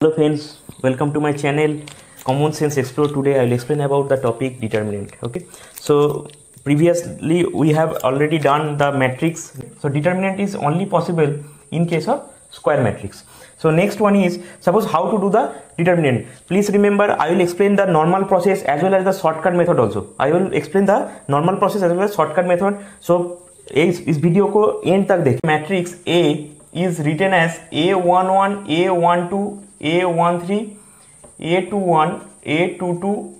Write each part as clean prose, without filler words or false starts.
Hello friends, welcome to my channel Common Sense Explore. Today I will explain about the topic determinant. Okay, so previously we have already done the matrix. So determinant is only possible in case of square matrix. So next one is, suppose how to do the determinant. Please remember, I will explain the normal process as well as the shortcut method also. I will explain the normal process as well as shortcut method. So इस video को and तक देखिए. Matrix A is written as A11, A12, A13, A21, A22,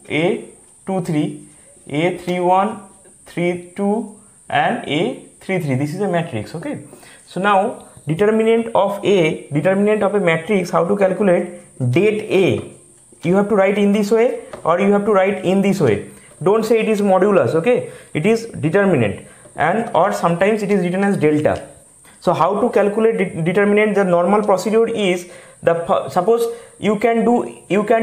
A23, A31, 32 and A33. This is a matrix. Okay, so now determinant of a matrix, how to calculate date A. You have to write in this way or you have to write in this way. Don't say it is modulus. Okay, it is determinant, and or sometimes it is written as delta. So how to calculate determinant? The normal procedure is suppose you can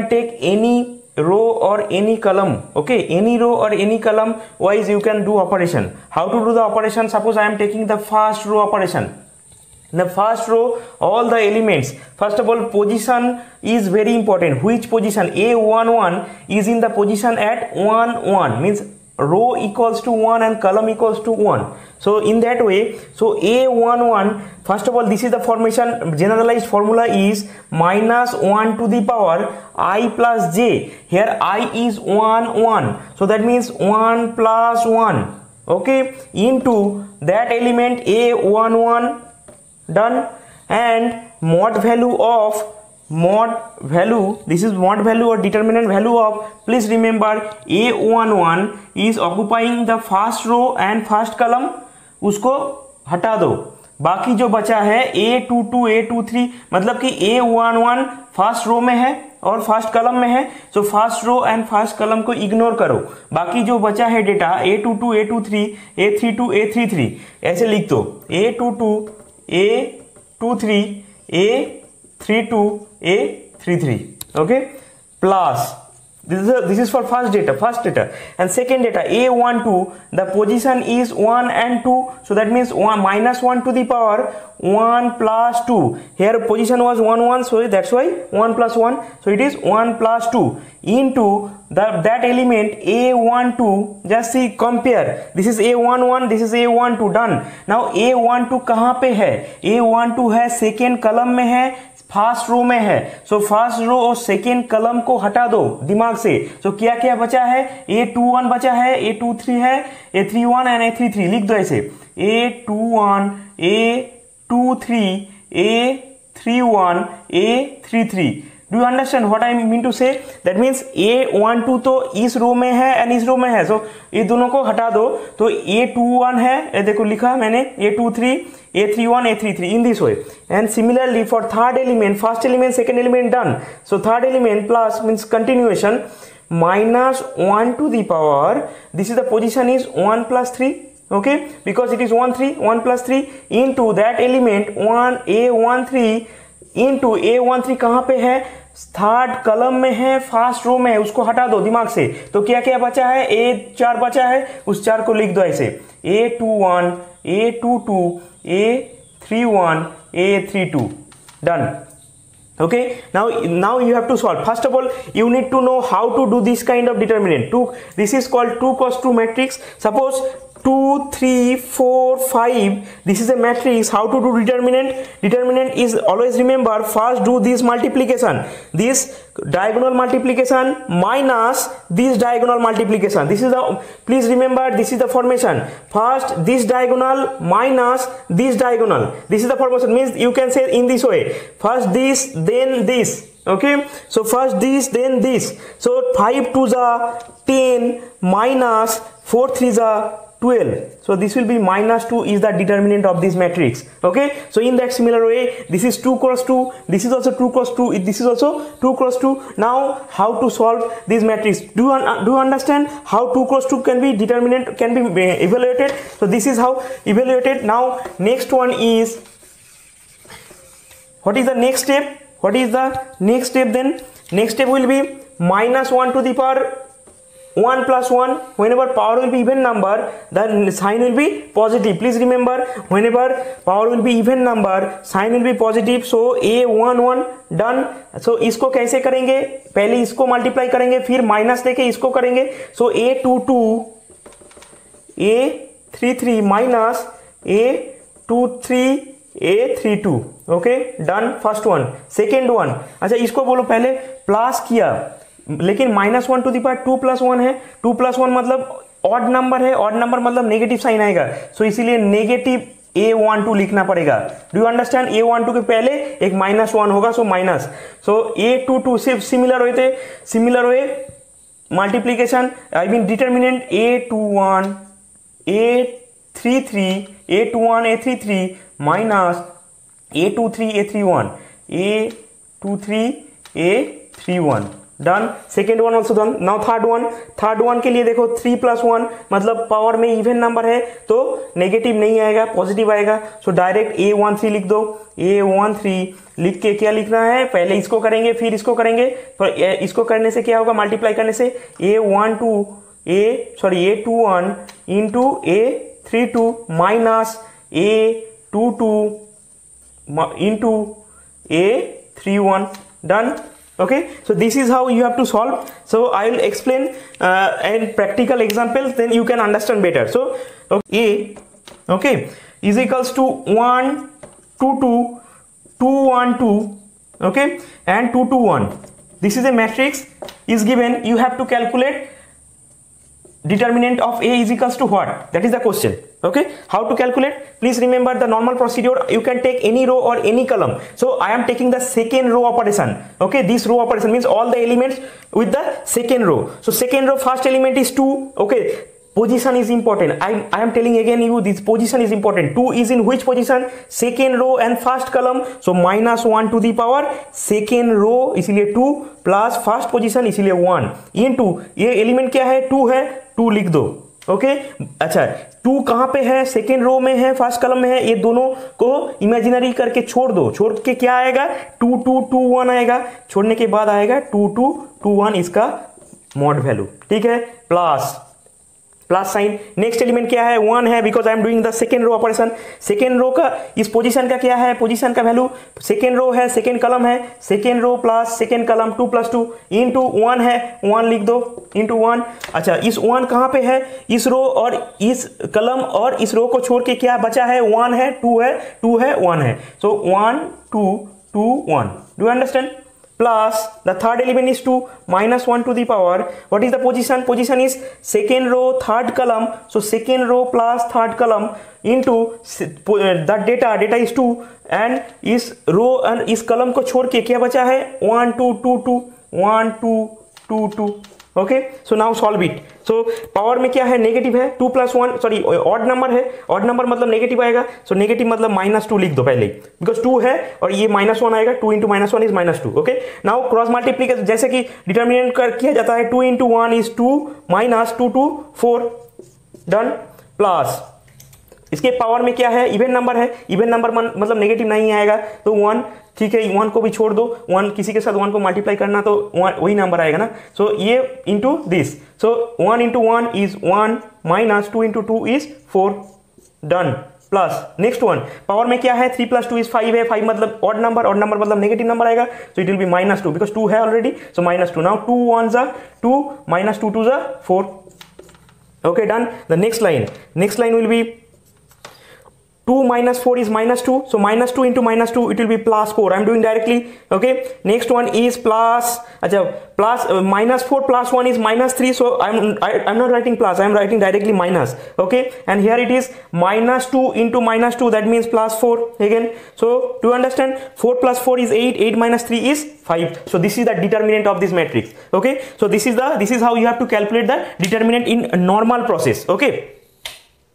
take any row or any column. Okay, any row or any column wise you can do operation. How to do the operation? Suppose I am taking the first row operation. In the first row, all the elements, first of all, position is very important. Which position? A11 is in the position at 1 1, means row equals to 1 and column equals to 1. So in that way, so A11, first of all, this is the formation. Generalized formula is minus 1 to the power I plus j. Here I is 1 1, so that means 1 plus 1. Okay, into that element A11, done, and mod value, this is mod value or determinant value of, please remember, A11 is occupying the first row and first column, उसको हटा दो. बाकी जो बचा है A22, A23, मतलब कि A11 first row में है और फर्स्ट कलम में है. So first row and first column को इग्नोर करो. बाकी जो बचा है data A22, A23, A32, A33, ऐसे लिख दो. A22, A23, A32, A33. Okay, plus this is for first data, and second data A12, the position is 1 and 2, so that means 1 minus 1 to the power 1 plus 2. Here position was 1 1, so that's why 1 plus 1, so it is 1 plus 2 into that element A12. Just see, compare, this is A11, this is A12, done. Now A12 कहाँ पे है? A12 है second कलम में है, first row में है. So first रो और सेकेंड कलम को हटा दो दिमाग से. सो क्या क्या बचा है? A21 बचा है, A23 है, A31 एंड A33. लिख दो ऐसे, A21, A23, A31, A33. Do you understand what I mean to say? That means A12 तो इस रो में है एंड इस रो में है. सो ये दोनों को हटा दो. तो A21 है, ये देखो लिखा मैंने, A23, A31, A33 in this way. And similarly for third element, first element, second element, done. So third element plus means continuation, minus 1 to the power, this is the position is 1 plus 3. Okay, because it is 1 3, 1 plus 3 into that element 1 A13 into A13 कहाँ पे है? Third कलम में है, first row में है, उसको हटा दो दिमाग से. तो क्या क्या बचा है? A4 बचा है, उस 4 को लिख दो ऐसे, A21, A22, A31, A32, done. Okay, now you have to solve. First of all, you need to know how to do this kind of determinant. This is called 2 cross 2 matrix. Suppose 2 3 4 5, this is a matrix. How to do determinant is, always remember, first do this multiplication, this diagonal multiplication minus this diagonal multiplication. This is the, please remember, this is the formation. First this diagonal minus this diagonal, this is the formation. Means you can say in this way, first this then this. Okay, so first this then this. So 5 2 is 10 minus 4 3 is 12. So this will be minus 2 is the determinant of this matrix. Okay, so in that similar way, this is 2 cross 2, this is also 2 cross 2, this is also 2 cross 2. Now how to solve this matrix? Do you understand how 2 cross 2 can be determinant, can be evaluated? So this is how evaluated. Now next one is, what is the next step? What is the next step then? Next step will be minus 1 to the power 1 plus 1, whenever power will be even number, the sign will be positive. Please remember, whenever power will be even number, sign will be positive. So A11 done. So इसको कैसे करेंगे, पहले इसको multiply करेंगे, फिर minus लेके इसको करेंगे. So A22 A33 minus A23 A32. Okay done. First one. Second one, अच्छा इसको बोलो पहले प्लस किया, लेकिन -1 टू द पावर 2 + 1 है. 2 + 1 मतलब ऑड नंबर है, ऑड नंबर मतलब नेगेटिव साइन आएगा. सो इसीलिए नेगेटिव A12 लिखना पड़ेगा. Do you understand? A12 के पहले एक -1 होगा, सो माइनस. सो A22 सिर्फ सिमिलर हुए थे, सिमिलर हुए multiplication, I mean determinant A21 A33 A21 A33 minus A23 A31 A23 A31. Done. Second one also done. Now third one. Third one के लिए देखो 3 + 1 मतलब पावर में इवन नंबर है तो नेगेटिव नहीं आएगा, पॉजिटिव आएगा. सो डायरेक्ट A13 लिख दो. A13 लिख के क्या लिखना है, पहले इसको करेंगे फिर इसको करेंगे. तो इसको करने से क्या होगा, मल्टीप्लाई करने से A21 into A32 minus A22 into A31. Done. Okay, so this is how you have to solve. So I will explain and practical examples, then you can understand better. So A, okay, is equals to 1 2 2 2 1 2, okay, and 2 2 1. This is a matrix is given. You have to calculate determinant of A is equals to what? That is the question. Okay, how to calculate? Please remember the normal procedure. You can take any row or any column. So I am taking the second row operation. Okay, this row operation means all the elements with the second row. So second row first element is 2. Okay, position is important. I am telling again you this position is important. 2 is in which position? Second row and first column. So -1 to the power second row, इसलिए 2 plus first position इसलिए 1 into ये element क्या है, 2 है, 2 लिख दो. Okay अच्छा 2 कहाँ पे है, सेकेंड रो में है, फर्स्ट कॉलम में है. ये दोनों को इमेजिनरी करके छोड़ दो. छोड़ के क्या आएगा, 2 2 2 1 आएगा. छोड़ने के बाद आएगा 2 2 2 1 इसका मॉड वैल्यू. ठीक है, प्लस साइन. नेक्स्ट एलिमेंट क्या है, 1 है, because I am doing the second row operation. Second row का इस पोजीशन का क्या है, पोजीशन का वैल्यू सेकेंड रो है, सेकेंड कॉलम है, second row plus second column 2 + 2 into 1 है, 1 लिख दो इंटू 1. अच्छा इस 1 कहाँ पे है, इस रो और इस कॉलम और इस रो को छोड़ के क्या बचा है, 1 है, 2 है, 2 है, 1 है. सो 1 2 2 1. Do you understand? Plus the third element is 2 -1 to the power. What is the position? Position is second row third column. So second row plus third column into the data is 2 and इस row and इस column को छोड़ के क्या बचा है, 1 2 2 2 1 2 2 2. Okay so now solve it. So power में क्या है, नेगेटिव है, 2 + 1 सॉरी ऑड नंबर है, ऑड नंबर मतलब नेगेटिव आएगा. सो नेगेटिव मतलब -2 लिख दो पहले, बिकॉज 2 है और ये -1 आएगा. 2 × -1 is -2. Okay now cross multiplication जैसे कि डिटर्मिनेंट कर किया जाता है, 2 × 1 इज 2 -2 2 4. डन. प्लस इसके पावर में क्या है, इवन नंबर है, इवन नंबर मतलब नेगेटिव नहीं आएगा तो 1. ठीक है, 1 को भी छोड़ दो, 1 किसी के साथ 1 को मल्टीप्लाई करना तो वही नंबर आएगा ना. सो ये into this. So 1 × 1 is 1 -2 × 2 is 4. Done. Plus next one power में क्या है, 3 + 2 इज 5 है, 5 मतलब ऑड नंबर, ऑड नंबर मतलब नेगेटिव नंबर आएगा. So it will be -2 because 2 है already. So -2. Now 2 1 = 2 -2 2 = 4. Okay done. The next line will be 2 - 4 is -2. So -2 × -2 it will be +4. I'm doing directly. Okay. Next one is plus. अच्छा plus -4 + 1 is -3. So I'm not writing plus. I'm writing directly minus. Okay. And here it is -2 × -2. That means +4 again. So do you understand? 4 + 4 is 8. 8 - 3 is 5. So this is the determinant of this matrix. Okay. So this is how you have to calculate the determinant in normal process. Okay.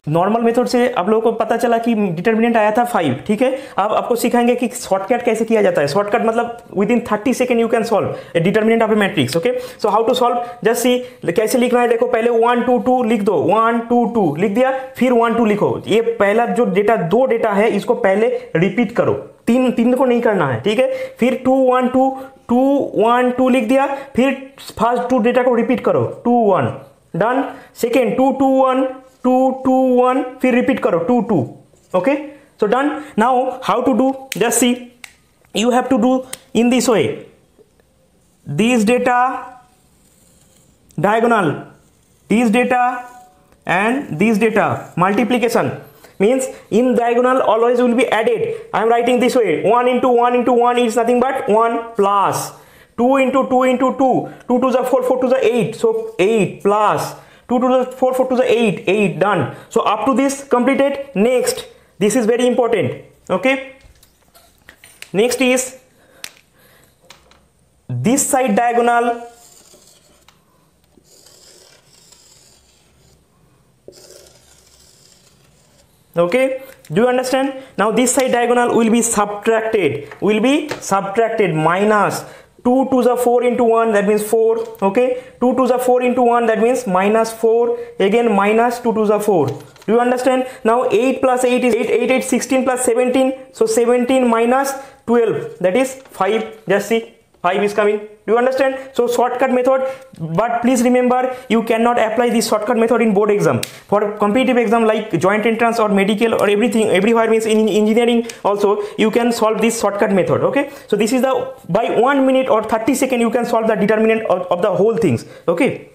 Normal method से आप लोगों को पता चला कि determinant आया था 5. ठीक है, अब आपको सिखाएंगे कि शॉर्टकट कैसे किया जाता है. शॉर्टकट मतलब within 30 second you can solve a determinant of a matrix. Okay so how to solve, just see कैसे लिखना है. देखो पहले 1 2 2 लिख दो, 1 2 2 लिख दिया, फिर 1 2 लिखो. ये पहला जो डेटा 2 डेटा है इसको पहले रिपीट करो, 3 को नहीं करना है. ठीक है, फिर 2 1 2 2 1 2 लिख दिया, फिर फर्स्ट 2 डेटा को रिपीट करो 2 1 डन, सेकेंड 2 2 1 2 2 1 फिर रिपीट करो 2 2 okay so done. Now how to do, just see, you have to do in this way, these data diagonal, these data and these data multiplication means in diagonal always will be added. I am writing this way, 1 into 1 into 1 is nothing but 1 plus 2 into 2 into 2, 2 to the 4, 4 to the 8, so 8 plus 2 to the 4, 4 to the 8, 8 done. So up to this completed. Next, this is very important, okay. Next is this side diagonal, okay, do you understand? Now this side diagonal will be subtracted, minus 2 to the 4 into 1, that means 4, okay, 2 to the 4 into 1, that means minus 4, again minus 2 to the 4. Do you understand? Now 8 plus 8 is 8, 8, 8, 16 plus 17, so 17 minus 12, that is 5. Just see, 5 is coming. Do you understand? So shortcut method, but please remember you cannot apply this shortcut method in board exam. For competitive exam like joint entrance or medical or everything, everywhere means in engineering also you can solve this shortcut method, okay. So this is the, by 1 minute or 30 seconds you can solve the determinant of the whole things, okay.